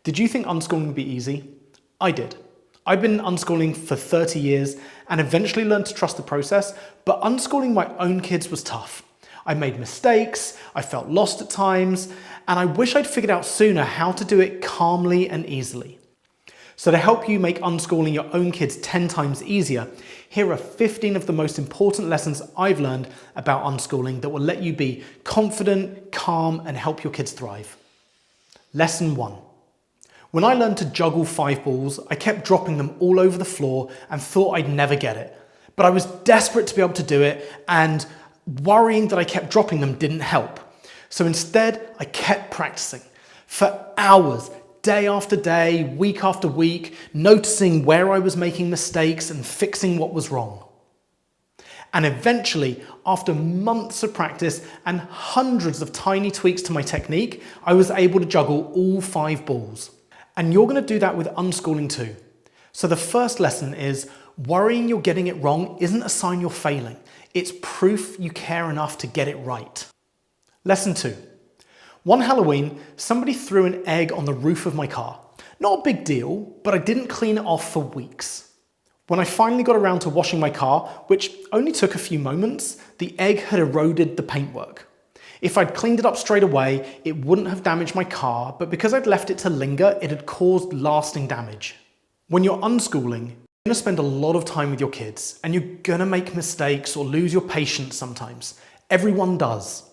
Did you think unschooling would be easy? I did. I've been unschooling for 30 years and eventually learned to trust the process, but unschooling my own kids was tough. I made mistakes, I felt lost at times, and I wish I'd figured out sooner how to do it calmly and easily. So to help you make unschooling your own kids 10 times easier, here are 15 of the most important lessons I've learned about unschooling that will let you be confident, calm, and help your kids thrive. Lesson 1. When I learned to juggle 5 balls, I kept dropping them all over the floor and thought I'd never get it. But I was desperate to be able to do it, and worrying that I kept dropping them didn't help. So instead, I kept practicing for hours, day after day, week after week, noticing where I was making mistakes and fixing what was wrong. And eventually, after months of practice and hundreds of tiny tweaks to my technique, I was able to juggle all 5 balls. And you're going to do that with unschooling too. So the first lesson is worrying you're getting it wrong isn't a sign you're failing. It's proof you care enough to get it right. Lesson 2. One Halloween, somebody threw an egg on the roof of my car. Not a big deal, but I didn't clean it off for weeks. When I finally got around to washing my car, which only took a few moments, the egg had eroded the paintwork. If I'd cleaned it up straight away, it wouldn't have damaged my car, but because I'd left it to linger, it had caused lasting damage. When you're unschooling, you're going to spend a lot of time with your kids, and you're going to make mistakes or lose your patience sometimes. Everyone does.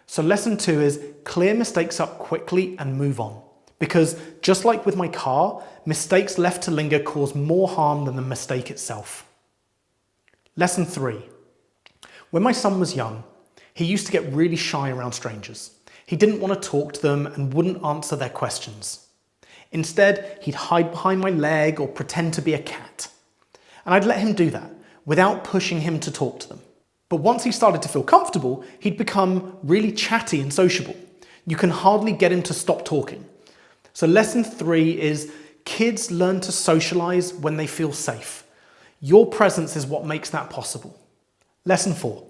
So lesson 2 is clear mistakes up quickly and move on. Because just like with my car, mistakes left to linger cause more harm than the mistake itself. Lesson 3. When my son was young, he used to get really shy around strangers. He didn't want to talk to them and wouldn't answer their questions. Instead, he'd hide behind my leg or pretend to be a cat. And I'd let him do that without pushing him to talk to them. But once he started to feel comfortable, he'd become really chatty and sociable. You can hardly get him to stop talking. So lesson 3 is kids learn to socialize when they feel safe. Your presence is what makes that possible. Lesson 4.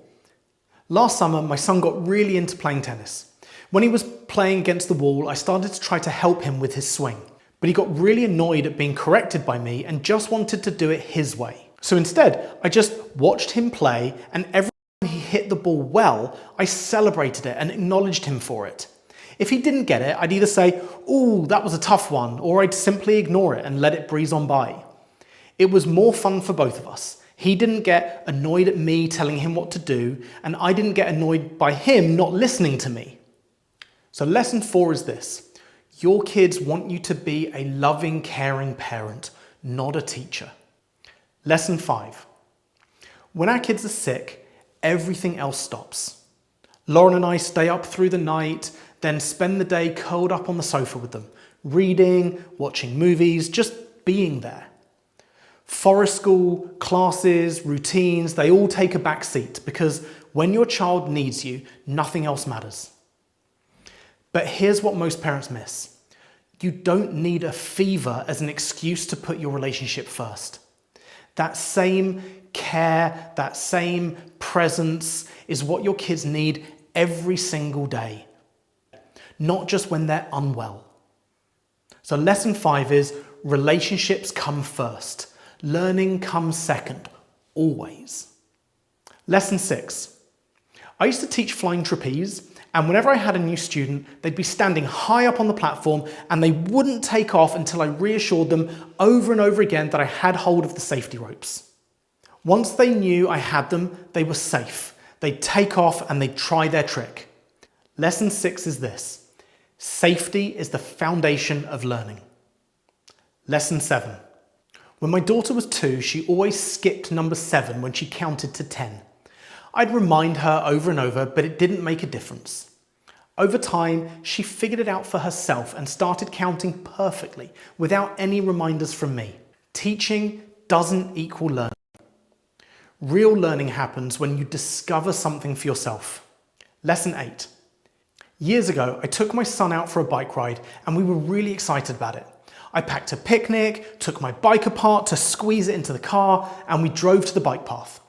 Last summer, my son got really into playing tennis. When he was playing against the wall, I started to try to help him with his swing. But he got really annoyed at being corrected by me and just wanted to do it his way. So instead, I just watched him play, and every time he hit the ball well, I celebrated it and acknowledged him for it. If he didn't get it, I'd either say, "Ooh, that was a tough one," or I'd simply ignore it and let it breeze on by. It was more fun for both of us. He didn't get annoyed at me telling him what to do, and I didn't get annoyed by him not listening to me. So lesson 4 is this. Your kids want you to be a loving, caring parent, not a teacher. Lesson 5. When our kids are sick, everything else stops. Lauren and I stay up through the night, then spend the day curled up on the sofa with them, reading, watching movies, just being there. Forest school, classes, routines, they all take a back seat because when your child needs you, nothing else matters. But here's what most parents miss. You don't need a fever as an excuse to put your relationship first. That same care, that same presence is what your kids need every single day, not just when they're unwell. So lesson 5 is relationships come first. Learning comes second, always. Lesson 6. I used to teach flying trapeze, and whenever I had a new student, they'd be standing high up on the platform and they wouldn't take off until I reassured them over and over again that I had hold of the safety ropes. Once they knew I had them, they were safe. They'd take off and they'd try their trick. Lesson 6 is this. Safety is the foundation of learning. Lesson 7. When my daughter was 2, she always skipped number 7 when she counted to 10. I'd remind her over and over, but it didn't make a difference. Over time, she figured it out for herself and started counting perfectly without any reminders from me. Teaching doesn't equal learning. Real learning happens when you discover something for yourself. Lesson 8. Years ago, I took my son out for a bike ride and we were really excited about it. I packed a picnic, took my bike apart to squeeze it into the car, and we drove to the bike path.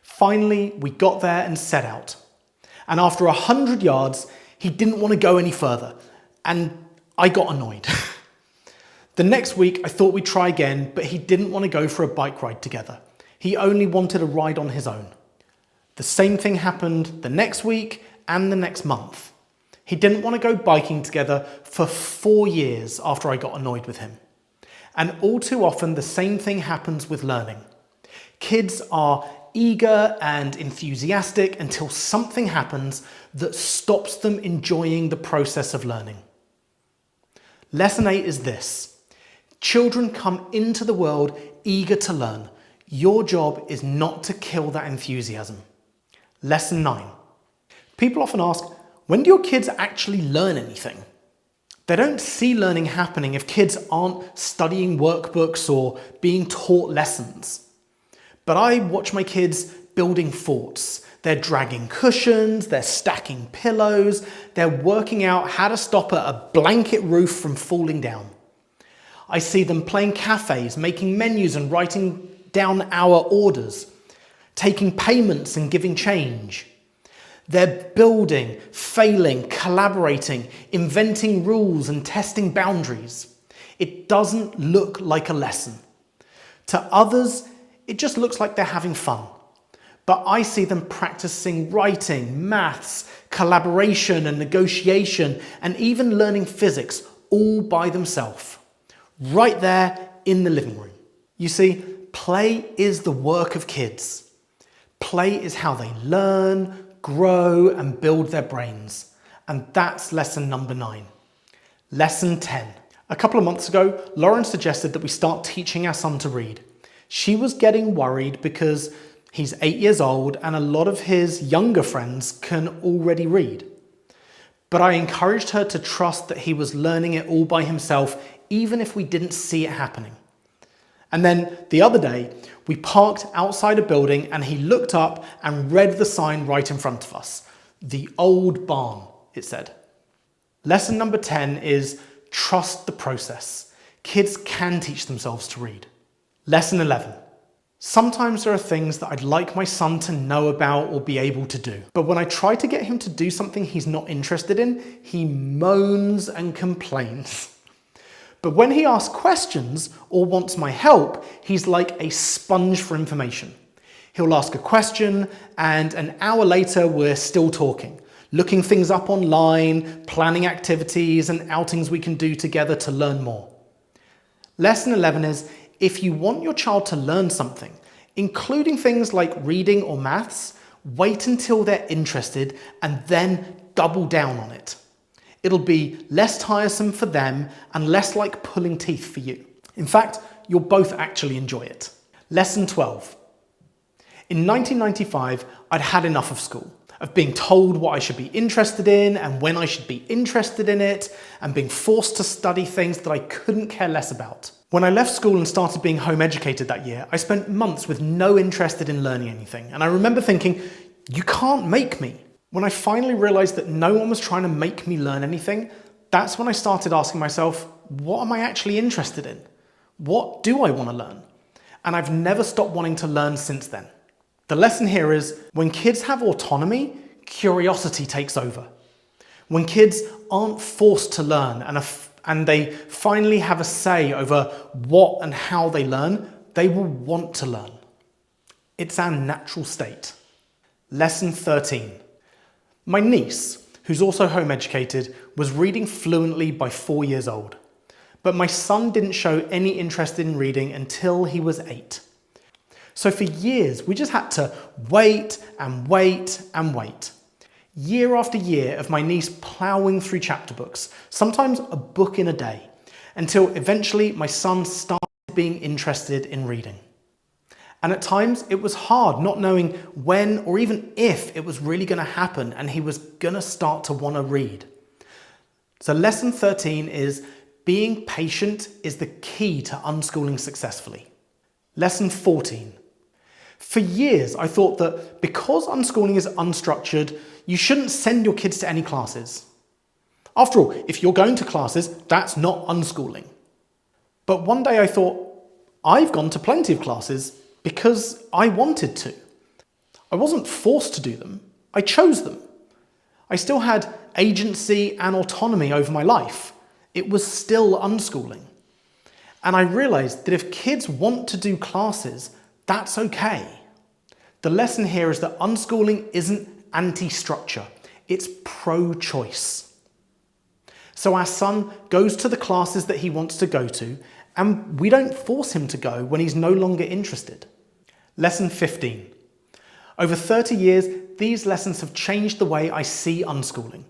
Finally, we got there and set out. And after 100 yards, he didn't want to go any further, and I got annoyed. The next week, I thought we'd try again, but he didn't want to go for a bike ride together. He only wanted a ride on his own. The same thing happened the next week and the next month. He didn't want to go biking together for 4 years after I got annoyed with him. And all too often, the same thing happens with learning. Kids are eager and enthusiastic until something happens that stops them enjoying the process of learning. Lesson 8 is this: children come into the world eager to learn. Your job is not to kill that enthusiasm. Lesson 9. People often ask, when do your kids actually learn anything? They don't see learning happening if kids aren't studying workbooks or being taught lessons. But I watch my kids building forts. They're dragging cushions, they're stacking pillows, they're working out how to stop a blanket roof from falling down. I see them playing cafes, making menus and writing down our orders, taking payments and giving change. They're building, failing, collaborating, inventing rules and testing boundaries. It doesn't look like a lesson. To others, it just looks like they're having fun. But I see them practicing writing, maths, collaboration and negotiation, and even learning physics all by themselves, right there in the living room. You see, play is the work of kids. Play is how they learn, grow, and build their brains. And that's lesson number 9. Lesson 10. A couple of months ago, Lauren suggested that we start teaching our son to read. She was getting worried because he's 8 years old and a lot of his younger friends can already read. But I encouraged her to trust that he was learning it all by himself, even if we didn't see it happening. And then the other day, we parked outside a building and he looked up and read the sign right in front of us. The old barn, it said. Lesson number 10 is trust the process. Kids can teach themselves to read. Lesson 11. Sometimes there are things that I'd like my son to know about or be able to do. But when I try to get him to do something he's not interested in, he moans and complains. But when he asks questions or wants my help, he's like a sponge for information. He'll ask a question and an hour later we're still talking, looking things up online, planning activities and outings we can do together to learn more. Lesson 11 is, if you want your child to learn something, including things like reading or maths, wait until they're interested and then double down on it. It'll be less tiresome for them and less like pulling teeth for you. In fact, you'll both actually enjoy it. Lesson 12. In 1995, I'd had enough of school, of being told what I should be interested in and when I should be interested in it, and being forced to study things that I couldn't care less about. When I left school and started being home educated that year, I spent months with no interest in learning anything. And I remember thinking, you can't make me. When I finally realized that no one was trying to make me learn anything, that's when I started asking myself, what am I actually interested in? What do I want to learn? And I've never stopped wanting to learn since then. The lesson here is, when kids have autonomy, curiosity takes over. When kids aren't forced to learn and they finally have a say over what and how they learn, they will want to learn. It's our natural state. Lesson 13. My niece, who's also home educated, was reading fluently by 4 years old. But my son didn't show any interest in reading until he was 8. So for years, we just had to wait and wait and wait. Year after year of my niece ploughing through chapter books, sometimes a book in a day, until eventually my son started being interested in reading. And at times it was hard not knowing when or even if it was really going to happen and he was going to start to want to read. So lesson 13 is, being patient is the key to unschooling successfully. Lesson 14. For years I thought that because unschooling is unstructured, you shouldn't send your kids to any classes. After all, if you're going to classes, that's not unschooling. But one day I thought, I've gone to plenty of classes because I wanted to. I wasn't forced to do them, I chose them. I still had agency and autonomy over my life. It was still unschooling. And I realized that if kids want to do classes, that's okay. The lesson here is that unschooling isn't anti-structure, it's pro-choice. So our son goes to the classes that he wants to go to, and we don't force him to go when he's no longer interested. Lesson 15. Over 30 years, these lessons have changed the way I see unschooling,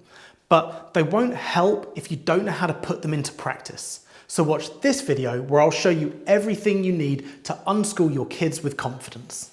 but they won't help if you don't know how to put them into practice. So watch this video where I'll show you everything you need to unschool your kids with confidence.